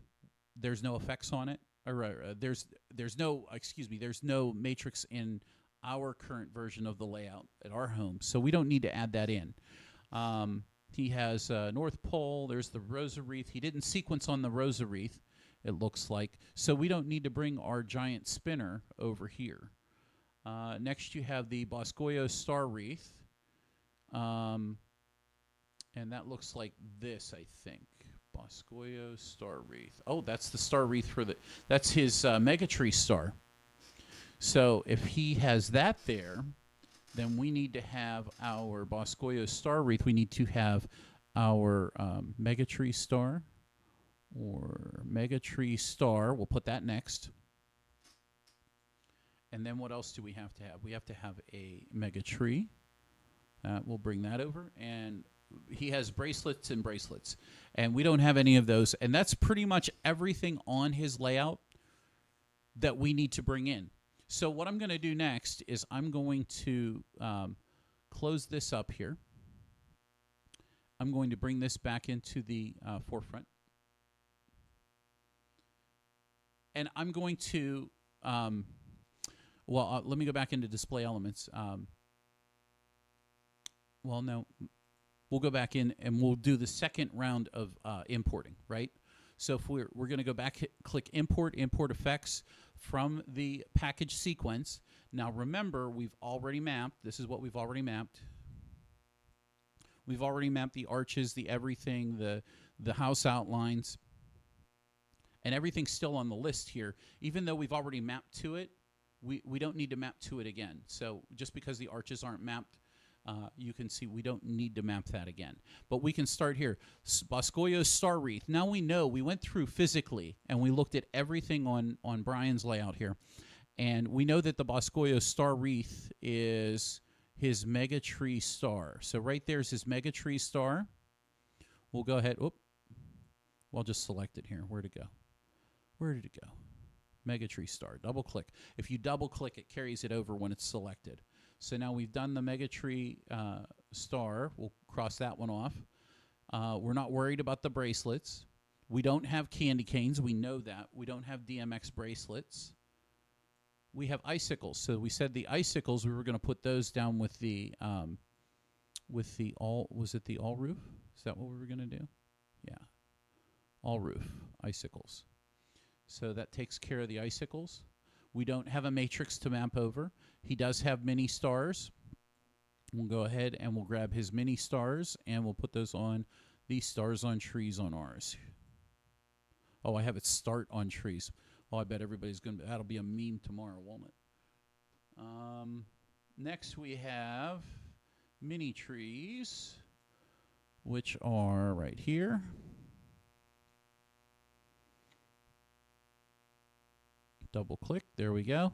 There's no effects on it. There's no matrix in our current version of the layout at our home, so we don't need to add that in. He has North Pole. There's the Rosa Wreath. He didn't sequence on the Rosa Wreath, it looks like, so we don't need to bring our giant spinner over here. Next, you have the Boscoyo Star Wreath, and that looks like this, I think. Boscoyo Star Wreath. Oh, that's the Star Wreath that's his Megatree Star. So if he has that there, then we need to have our Boscoyo Star Wreath. We need to have our Megatree Star or Megatree Star. We'll put that next. And then what else do we have to have? We have to have a Megatree. We'll bring that over. And he has bracelets and bracelets. And we don't have any of those. And that's pretty much everything on his layout that we need to bring in. So what I'm going to do next is I'm going to close this up here. I'm going to bring this back into the forefront. And I'm going to, let me go back into display elements. Well, no, we'll go back in and we'll do the second round of importing, right? So if we're going to go back, click import effects from the package sequence. Now remember, we've already mapped. This is what we've already mapped. We've already mapped the arches, the everything, the house outlines, and everything's still on the list here. Even though we've already mapped to it, we don't need to map to it again. So just because the arches aren't mapped, you can see we don't need to map that again. But we can start here. Boscoyo Star Wreath. Now we know, we went through physically and we looked at everything on Brian's layout here. And we know that the Boscoyo Star Wreath is his Megatree Star. So right there's his Megatree Star. We'll go ahead. Oop. We'll just select it here. Where'd it go? Where did it go? Megatree Star. Double click. If you double click, it carries it over when it's selected. So now we've done the Megatree Star. We'll cross that one off. We're not worried about the bracelets. We don't have candy canes. We know that. We don't have DMX bracelets. we have icicles. So we said the icicles, we were going to put those down with the all, was it the all roof? Is that what we were going to do? Yeah. All roof, icicles. So that takes care of the icicles. We don't have a matrix to map over. He does have mini stars. We'll go ahead and we'll grab his mini stars and we'll put those on these stars on trees on ours. Oh, I have it start on trees. Oh, I bet everybody's going to, that'll be a meme tomorrow, won't it? Next we have mini trees, which are right here. Double click, there we go.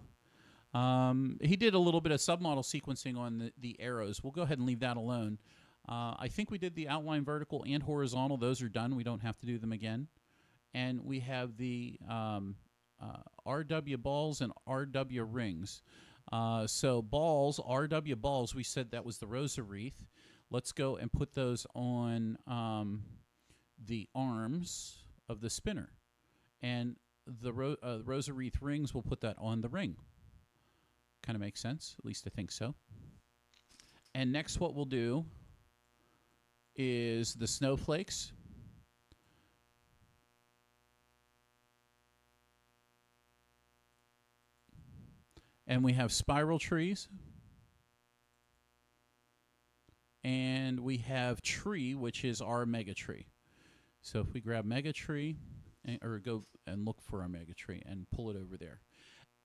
He did a little bit of submodel sequencing on the arrows. We'll go ahead and leave that alone. I think we did the outline vertical and horizontal. Those are done. We don't have to do them again. And we have the RW balls and RW rings. So balls, RW balls, we said that was the rosa wreath. Let's go and put those on the arms of the spinner. And the rosa wreath rings, we'll put that on the ring. Kind of makes sense. At least I think so. And next what we'll do is the snowflakes. And we have spiral trees. And we have tree, which is our mega tree. So if we grab mega tree, or go and look for our mega tree and pull it over there.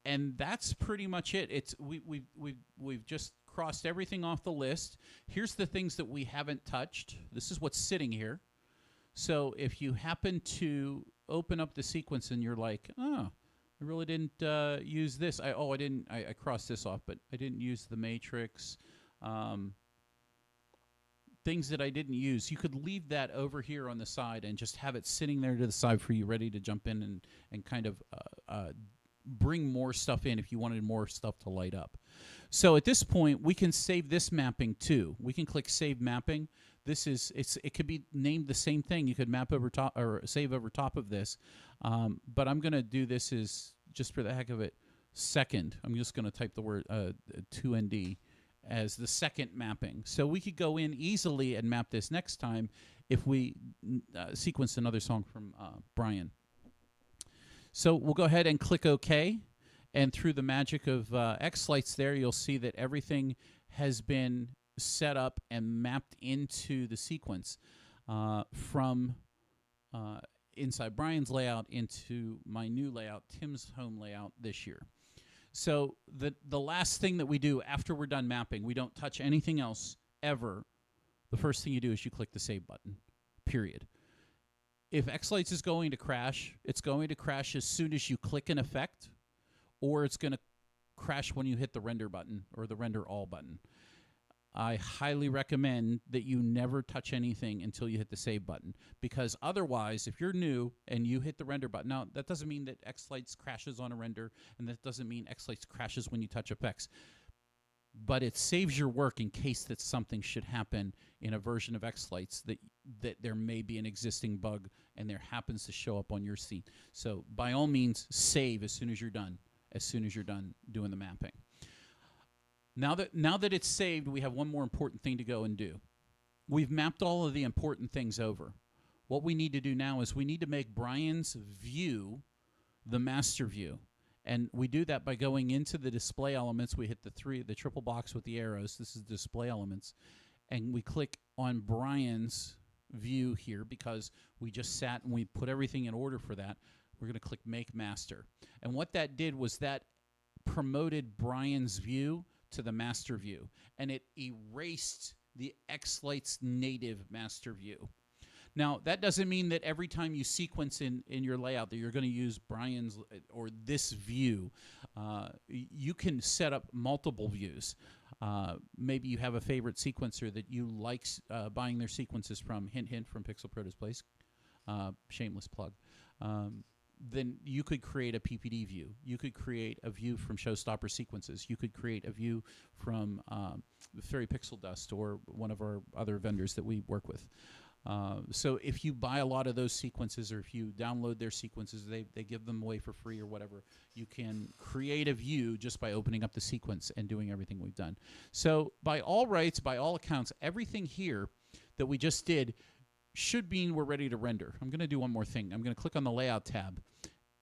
And that's pretty much it. It's we've just crossed everything off the list. Here's the things that we haven't touched. This is what's sitting here. So if you happen to open up the sequence and you're like, oh, I really didn't use this. I crossed this off, but I didn't use the matrix. Things that I didn't use, you could leave that over here on the side and just have it sitting there to the side for you, ready to jump in and kind of bring more stuff in if you wanted more stuff to light up. So at this point, we can save this mapping too. We can click Save Mapping. It could be named the same thing. You could map over top or save over top of this. But I'm going to do this as, just for the heck of it, second. I'm just going to type the word 2ND. As the second mapping. So we could go in easily and map this next time if we sequence another song from Brian. So we'll go ahead and click OK. And through the magic of xLights there, you'll see that everything has been set up and mapped into the sequence from inside Brian's layout into my new layout, Tim's home layout this year. So the last thing that we do after we're done mapping, we don't touch anything else ever. The first thing you do is you click the Save button, period. If xLights is going to crash, it's going to crash as soon as you click an effect, or it's going to crash when you hit the Render button or the Render All button. I highly recommend that you never touch anything until you hit the Save button, because otherwise, if you're new and you hit the Render button, now that doesn't mean that xLights crashes on a render, and that doesn't mean xLights crashes when you touch effects, but it saves your work in case that something should happen in a version of xLights that there may be an existing bug and there happens to show up on your scene. So by all means, save as soon as you're done doing the mapping. Now that it's saved, we have one more important thing to go and do. We've mapped all of the important things over. What we need to do now is we need to make Brian's view the master view. And we do that by going into the display elements. We hit the triple box with the arrows. This is display elements. And we click on Brian's view here because we just sat and we put everything in order for that. We're going to click Make Master. And what that did was that promoted Brian's view to the master view, and it erased the xLights native master view. Now, that doesn't mean that every time you sequence in your layout that you're going to use Brian's or this view. You can set up multiple views. Maybe you have a favorite sequencer that you like buying their sequences from, hint, hint, from Pixel Pro Displays. Shameless plug. Then you could create a PPD view. You could create a view from Showstopper Sequences. You could create a view from Fairy Pixel Dust or one of our other vendors that we work with. So if you buy a lot of those sequences, or if you download their sequences, they give them away for free or whatever. You can create a view just by opening up the sequence and doing everything we've done. So by all rights, by all accounts, everything here that we just did should mean we're ready to render. I'm going to do one more thing. I'm going to click on the Layout tab.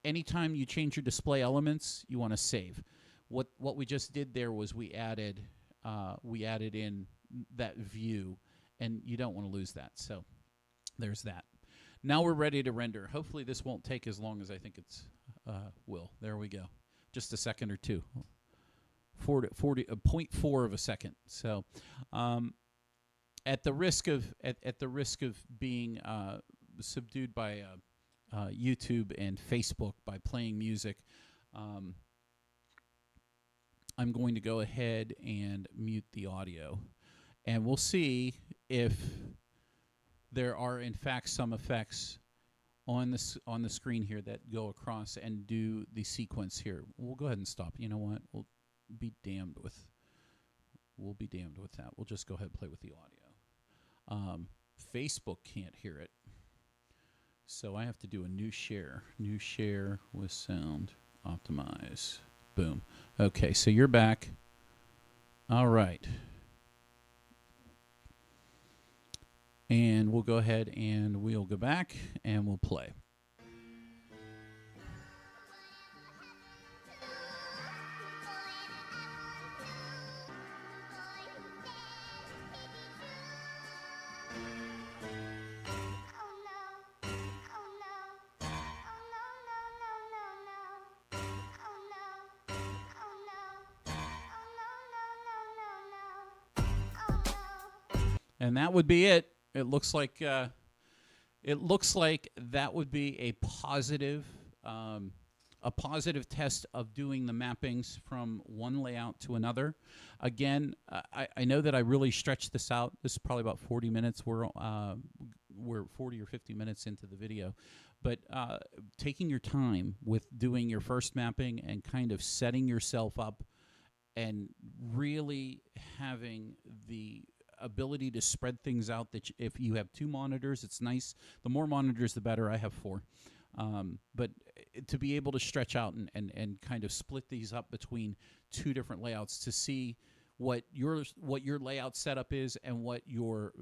Anytime you change your display elements, you want to save. What we just did there was we added in that view, and you don't want to lose that. So there's that. Now we're ready to render. Hopefully this won't take as long as I think it's will. There we go. Just a second or two. 0.4 of a second. So at the risk of being subdued by YouTube and Facebook by playing music, I'm going to go ahead and mute the audio, and we'll see if there are in fact some effects on the screen here that go across and do the sequence here. We'll go ahead and stop. You know what? We'll be damned with that. We'll just go ahead and play with the audio. Facebook can't hear it, so I have to do a new share with sound, optimize, boom. Okay, so you're back. All right. And we'll go ahead and we'll go back and we'll play. And that would be it. It looks like that would be a positive test of doing the mappings from one layout to another. Again, I know that I really stretched this out. This is probably about 40 minutes. We're 40 or 50 minutes into the video, but taking your time with doing your first mapping and kind of setting yourself up and really having the ability to spread things out. That if you have 2 monitors, it's nice. The more monitors, the better. I have 4. But to be able to stretch out and kind of split these up between 2 different layouts to see what your layout setup is and what your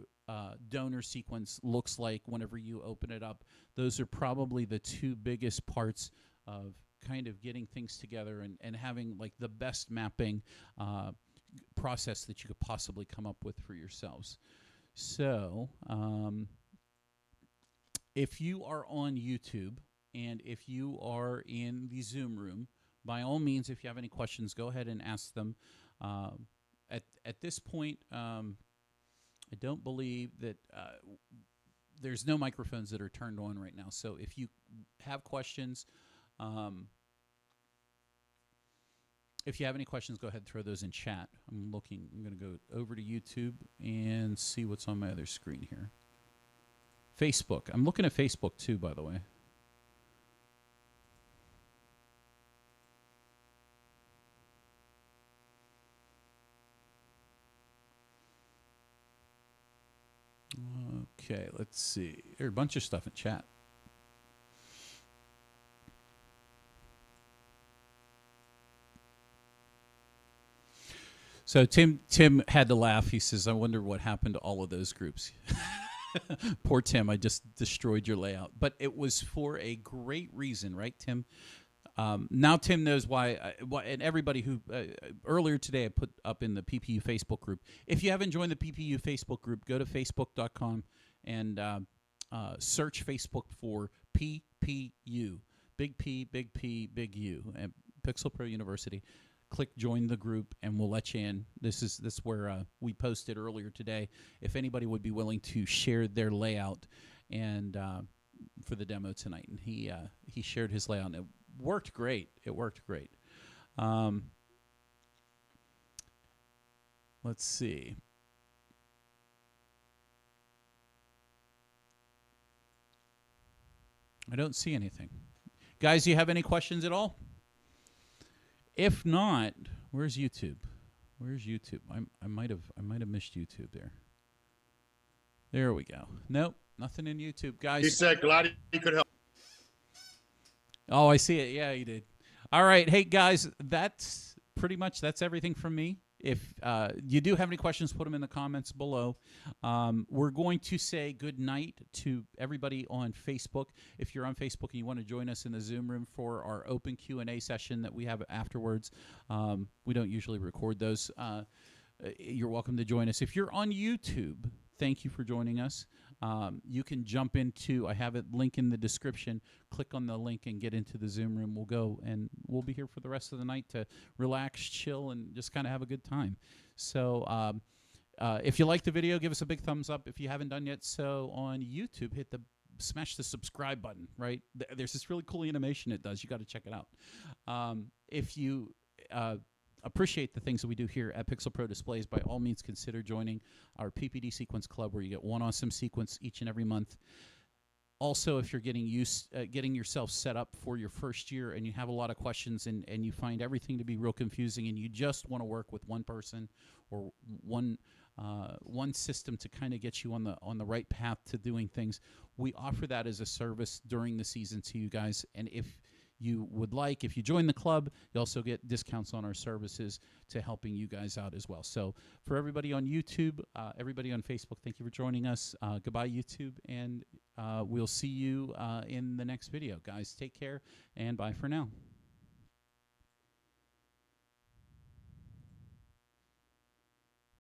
donor sequence looks like whenever you open it up, those are probably the 2 biggest parts of kind of getting things together and having like the best mapping process that you could possibly come up with for yourselves. So if you are on YouTube and if you are in the Zoom room, by all means, if you have any questions, go ahead and ask them. At this point, I don't believe that there's no microphones that are turned on right now. So if you have questions, if you have any questions, go ahead and throw those in chat. I'm going to go over to YouTube and see what's on my other screen here. Facebook. I'm looking at Facebook too, by the way. Okay, let's see. There's a bunch of stuff in chat. So Tim had to laugh. He says, I wonder what happened to all of those groups. Poor Tim, I just destroyed your layout. But it was for a great reason, right, Tim? Now Tim knows why, and everybody who, earlier today I put up in the PPU Facebook group. If you haven't joined the PPU Facebook group, go to facebook.com and search Facebook for PPU, Big P, Big P, Big U, and Pixel Pro University. Click join the group and we'll let you in. This is where we posted earlier today. If anybody would be willing to share their layout and for the demo tonight, and he shared his layout and it worked great. It worked great. Let's see. I don't see anything. Guys, do you have any questions at all? If not, where's YouTube? Where's YouTube? I might have missed YouTube there. There we go. Nope, Nothing in YouTube, He guys. said glad he could help. Oh, I see it. Yeah, he did. All right. Hey, guys, that's everything from me. If you do have any questions, put them in the comments below. We're going to say good night to everybody on Facebook. If you're on Facebook and you want to join us in the Zoom room for our open Q&A session that we have afterwards, we don't usually record those. You're welcome to join us. If you're on YouTube, thank you for joining us. You can jump into, I have a link in the description. Click on the link and get into the Zoom room. We'll go and we'll be here for the rest of the night to relax, chill, and just kind of have a good time. So if you like the video, give us a big thumbs up. If you haven't done yet so on YouTube, smash the subscribe button, right? There's this really cool animation it does. You got to check it out. If you appreciate the things that we do here at Pixel Pro Displays, by all means consider joining our PPD Sequence Club, where you get one awesome sequence each and every month. Also, if you're getting yourself set up for your first year and you have a lot of questions and you find everything to be real confusing and you just want to work with one person or one system to kind of get you on the right path to doing things, we offer that as a service during the season to you guys. And if you join the club, you also get discounts on our services to helping you guys out as well. So for everybody on YouTube, everybody on Facebook, thank you for joining us. Goodbye, YouTube, and we'll see you in the next video. Guys, take care, and bye for now.